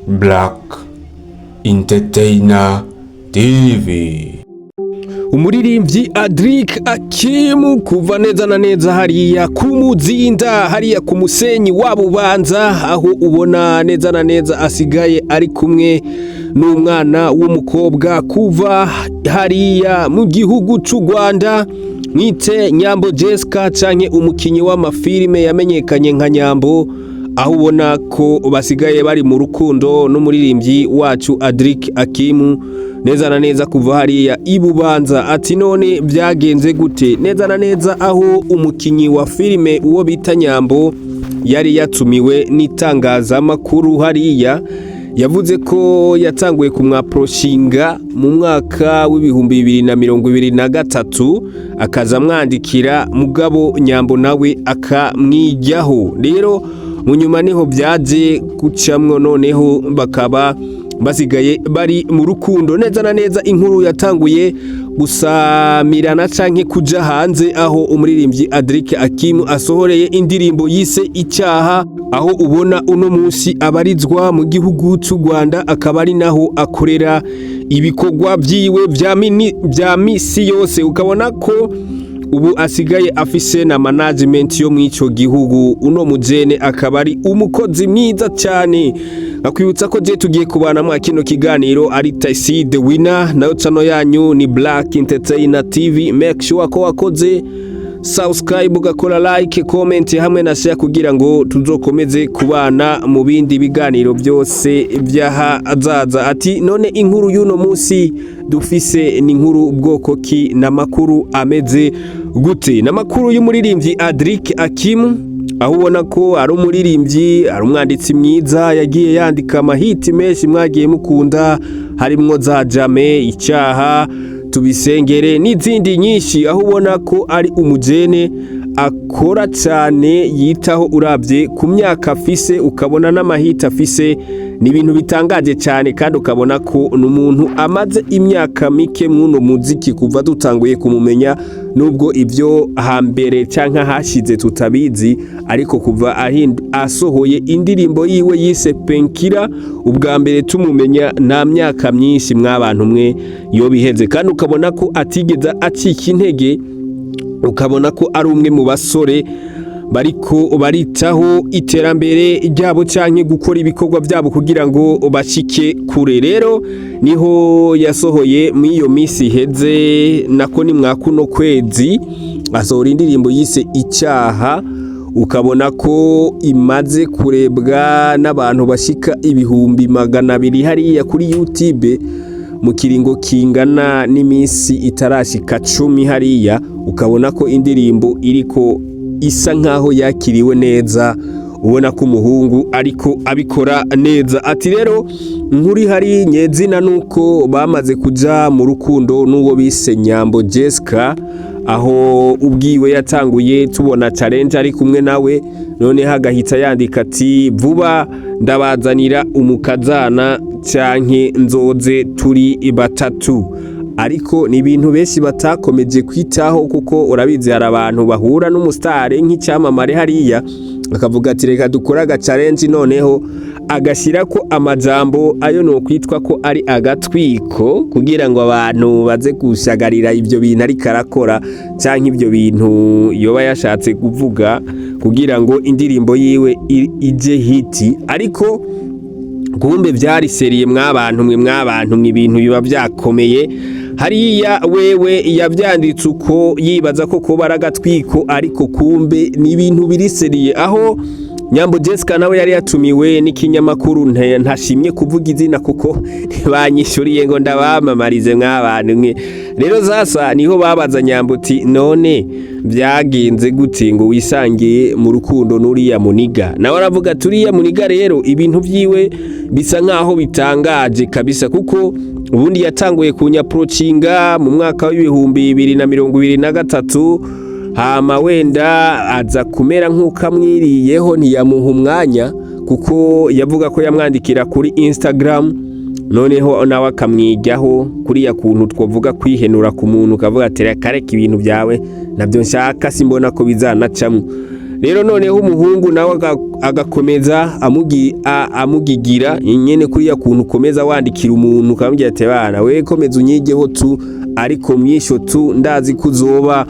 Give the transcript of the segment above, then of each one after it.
Black Entertainer TV. Umuririmbyi Adric Akim kuva neza na neza hariya ku Muzinda, hariya ku musenyi wa Bubanza, aho ubona neza na neza asigaye ari kumwe n'umwana w'umukobwa kuva hariya mu gihugu c'u Rwanda, mwite Nyambo Jessica canke umukinyi w'amafilime yamenyekanye nka Nyambo, aho ubona ko basigaye bari mu rukundo n'umuririmbyi wacu Adric Akim neza na neza kuva hariya Ibubanza. Ati none byagenze gute? Neza na neza aho umukinyi wa filime uwo bita Nyambo yari yatumiwe n'itangazamakuru hariya, yavuze ko yatanguye kumwaproshinga mu mwaka w'ibihumbi 2023 akaza mwandikira mugabo Nyambo nawe akamwijyaho. Rero mu nyuma niho byaje gucamwo, noneho bakaba basigaye bari mu rukundo. Neza na neza inkuru yatanguye gusamirana canke kuja hanze aho umuririmbyi Adric Akim asohoreye indirimbo yise Icyaha, aho ubona uno munsi abarizwa mu gihugu c'u Rwanda, akaba ari naho akorera ibikorwa vyiwe vya misi yose. Ukabona ko ubu asigaye afise na management yo mw'ico gihugu. Uno mujene akaba ari umukozi mwiza cyane. Nakwibutsa ko je tugiye kubana mu kino kiganiro ari Taisi the winner, nayo channel yanyu ni Black Entertainer TV. Make sure ko wakoze subscribe, ugakora like, comment hamwe na share kugira ngo tuzokomeze kubana mu bindi biganiro byose by'ahazaza. Ati none inkuru y'uno munsi dufise ni inkuru ubwoko ki na makuru ameze gute? Na makuru y'umuririmbyi Adric Akim, aho ubona ko ari umuririmbyi, ari umwanditsi mwiza, yagiye yandika amahiti menshi mwagiye mukunda, harimwo za Jame, Icyaha, Tubisengere n'izindi nyinshi. Aho ubona ko ari umujene akora cyane, yitaho urabye ku myaka afise, ukabona n'amahiti afise ni ibintu bitangaje cyane, kandi ukabona ko n'umuntu amaze imyaka mike mw'uno muziki kuva dutanguye kumumenya, nubwo ibyo hambere canke hashize tutabizi, ariko kuva asohoye indirimbo yiwe yise Penkira ubwa mbere tumumenya nta myaka myinshi mw'abantu mwe yo biheze, kandi ukabona ko atigeza acika intege, ukabona ko ari umwe mu basore bariko baritaho iterambere ryabo canke gukora ibikorwa byabo kugira ngo bashike kure. Rero niho yasohoye mu iyo misi heze, nako ni mwakuno kwezi asohora indirimbo yise Icyaha, ukabona ko imaze kurebwa n'abantu bashika ibihumbi 200 hariya kuri YouTube mu kiringo kingana n'imisi itarashika 10 hariya. Ukabona ko indirimbo iriko isa nkaho yakiriwe neza, ubona ko umuhungu ariko abikora neza. Ati rero nkuri hari nyezina nuko bamaze kuja mu rukundo n'uwo bise Nyambo Jessica, aho ubwiwe yatanguye tubona challenge ari kumwe nawe, none hagahita yandika ati vuba ndabazanira umukazana canke nzoze turi batatu. Ariko ni ibintu benshi batakomeje kwitaho, kuko urabizi hari abantu bahura n'umusitari nk'icyamamare hariya akavuga ati reka dukora aga challenge, noneho agashyira ko amajambo ayo no kwitwa ko ari agatwiko kugira ngo abantu baze gushagarira ibyo bintu ari karakora cyangwa ibyo bintu yoba yashatse kuvuga kugira ngo indirimbo yiwe ije hiti. Ariko kumbe byari seriye mw'abantu mwe ibintu biba byakomeye hariya. Wewe yabyanditse uko yibaza ko kuba aragatwiko, ariko kumbe ni ibintu biri seriye. Aho Nyambo Jessica nawe yari yatumiwe n'ikinyamakuru ntashimye kuvuga izina kuko banyishuriye ngo ndabamamarize mw'abantu mwe. Rero zasa niho babaza Nyambo uti none byagenze gute ngo wisangiye mu rukundo n'uriya muniga? Nawe aravuga turiya muniga rero ibintu vyiwe bisa nkaho bitangaje kabisa, kuko ubundi yatanguye kunyaprochinga mu mwaka w'ibihumbi 2023, hama wenda aza kumera nk'uko amwiriyeho ntiyamuha umwanya, kuko yavuga ko yamwandikira kuri Instagram, noneho nawe akamwijyaho kuriya kuntu twavuga kwihenura ku muntu, ukavuga ati reka ibintu byawe nabyo nshaka simbona ko bizanacamwe. rero noneho umuhungu nawe agakomeza amugigira nyene kuri ya kuntu ukomeza wandikira umuntu ukamubwira ati bana we komeza unyigeho tu ariko myisho tu ndazi kuzoba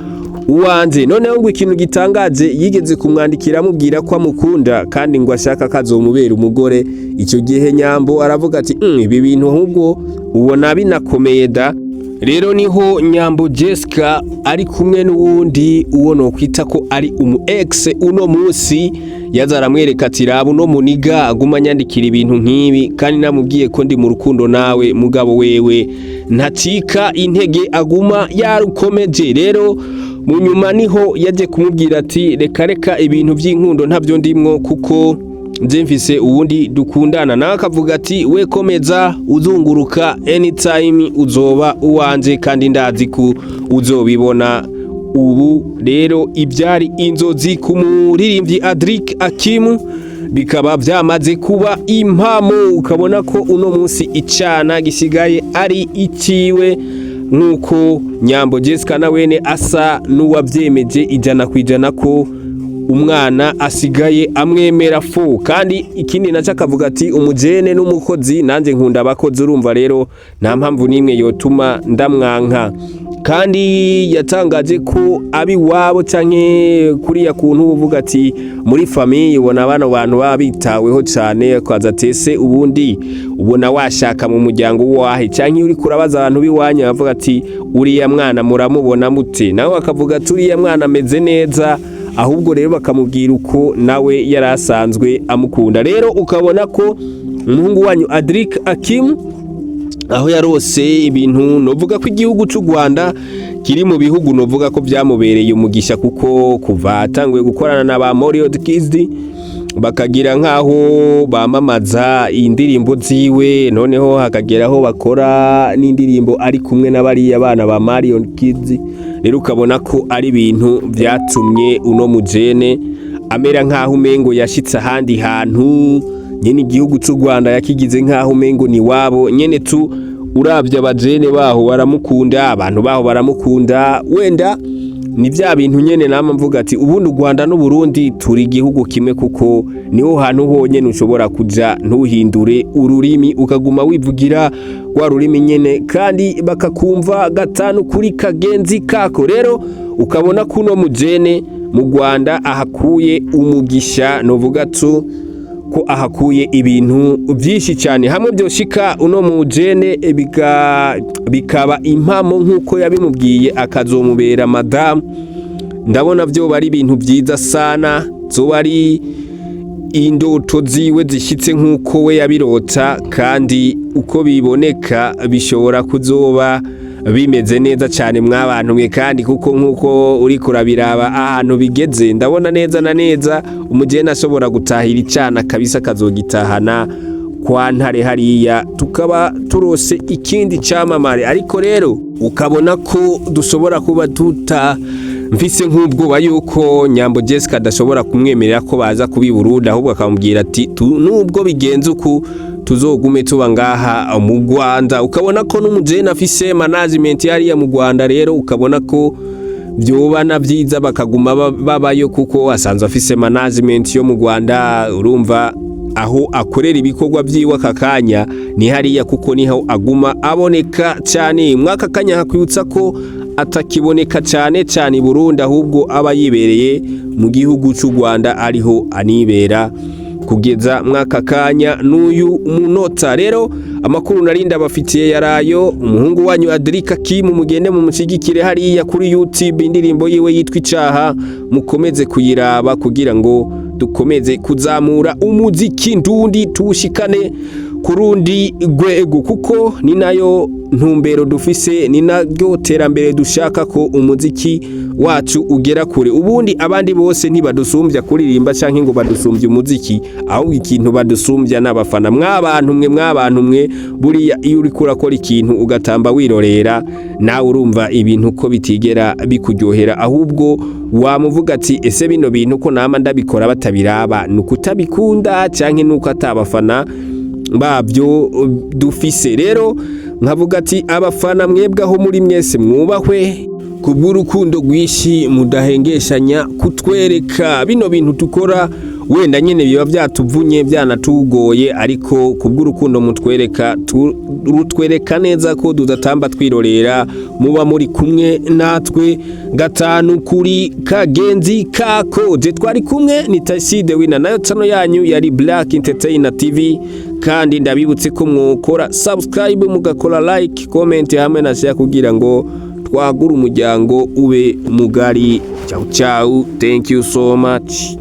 uwanje. Noneho ngo ikintu gitangaje yigeze kumwandikira amubwira ko amukunda kandi ngo ashaka kazomubera umugore. Icyo gihe Nyambo aravuga ati ibi bintu ahubwo ubona binakomeye da. Rero niho Nyambo Jessica ari kumwe n'uwundi uwo no kwita ko ari umu ex uno munsi yaza aramwereka ati raba uno muniga aguma nyandikira ibintu nk'ibi kandi namubwiye ko ndi mu rukundo nawe mugabo wewe ntacika intege aguma yarukomeje. Rero mu nyuma niho yaje kumubwira ati reka ibintu by'inkundo ntabyo ndimwo kuko nje mfise ubundi dukundana. Nawe akavuga ati we komeza uzunguruka anytime uzoba uwanje kandi ndazi ko uzobibona. Ubu rero ibyari inzozi ku muririmbyi Adric Akim bikaba byamaze kuba impamo. Ukabona ko uno munsi icana gisigaye ari ikiwe nkuko Nyambo Jessica nawene asa n'uwavyemeje 100% ko umwana asigaye amwemera fo. Kandi ikindi naca akavuga ati umujene n'umukozi nanje nkunda abakozi, urumva rero nta mpamvu nimwe yotuma ndamwanka. Kandi yatangaje ko abi wabo canke kuri ya kuntu uvuga ati muri famille ubona bano bantu babitaweho cyane kwaza tese ubundi ubona washaka mu muryango wahe canke uri kurabaza abantu biwanya bavuga ati uriya mwana muramubona mute, nawe akavuga ati uriya mwana ameze neza, ahubwo rero bakamubwira uko nawe yarasanzwe amukunda. Rero ukabona ko umuhungu wanyu Adric Akim aho yarose ibintu novuga ko igihugu cy'u Rwanda kiri mu bihugu novuga ko byamubereye umugisha kuko kuva atanguye gukorana na ba Moriod Kids bakagira nkaho bamamaza indirimbo ziwe, noneho hakageraho bakora n'indirimbo ari kumwe n'abari abana ba Marion Kids. Rero ukabona ko ari ibintu byatumye uno mujene amera nkaho umengo yashitse ahandi hantu nyene igihugu cy'u Rwanda yakigize nkaho umengo ni wabo nyene tu. Uravye abajene baho baramukunda, abantu baho baramukunda, wenda ni bya bintu nyene nama mvuga ati ubundi u Rwanda n'u Burundi turi igihugu kimwe kuko niho hantu honyene ushobora kuja ntuhindure ururimi ukaguma wivugira wa rurimi nyene kandi bakakumva gatanu kuri kagenzi kako. Rero ukabona kuno mujene mu Rwanda ahakuye umugisha novuga tu ko ahakuye ibintu byinshi cyane hamwe byoshika uno mujene bikaba impamo nkuko yabimubwiye akazomubera madame. Ndabona byo bari ibintu byiza sana, zo bari indoto ziwe zishitse nkuko we yabirota kandi uko biboneka bishobora kuzoba bimeze neza cyane mwabantu mwe kandi kuko nkuko uri kurabiraba ahantu bigeze ndabona neza na neza umujene ashobora gutahira icana kabisa kazogitahana kwa Ntare hariya tukaba turose ikindi camamare. Ariko rero ukabona ko dushobora kuba mfise nk'ubwoba yuko Nyambo Jessica adashobora kumwemerera ko baza kubi Burundi, ahubwo akamubwira ati nubwo bigenze uku tuzogume tuba ngaha mu Rwanda. Ukabona ko n'umujene afise management yari mu Rwanda, rero ukabona ko byobana byiza bakaguma babayo kuko asanzwe afise management yo mu Rwanda. Urumva aho akorera ibikorwa byiwe akakanya ni hariya kuko niho aguma aboneka cyane. Mwaka kanya hakwibutsa ko atakiboneka cyane Burundi, ahubwo aba yibereye mu gihugu cy'u Rwanda ariho anibera kugeza mwaka kanya n'uyu munota. Rero amakuru narinda bafitiye yarayo. Umuhungu wanyu Adric Akim mugende mu mushigikire hariya kuri YouTube, indirimbo yiwe yitwa Icaha mukomeze kuyiraba kugira ngo dukomeze kuzamura umuziki ndundi tushikane kurundi rwego kuko ni nayo ntumbero dufise, ni naryo terambere dushaka ko umuziki wacu ugera kure. Ubundi abandi bose ntibadusumbya kuririmba canke ngo badusumbye umuziki, ahubwo ikintu badusumbya n'abafana. Mwabantu mwe buriya iyo uri kurakora ikintu ugatamba wirorera nawe urumva ibintu ko bitigera bikuryohera, ahubwo wamuvuga ati ese bino bintu ko nama ndabikora batabiraba nukutabikunda canke nuko atabafana babyo dufise. Rero nkavuga ati abafana mwebwe aho muri mwese mwubahwe kubw'urukundo rwishi mudahengeshanya kutwereka bino bintu tukora wenda nyene biba byatuvunye byanatugoye ariko kubw'urukundo mutwereka rutwereka neza ko dudatamba twirorera muba muri kumwe natwe gatanu kuri kagenzi kako je twari kumwe ni Tacide Wina nayo chano yanyu yari Black Entertainer TV kandi ndabibutse ko mwokora subscribe mugakora like comment hamwe na share kugira ngo twagura umuryango ube mugari. Ciao ciao, thank you so much.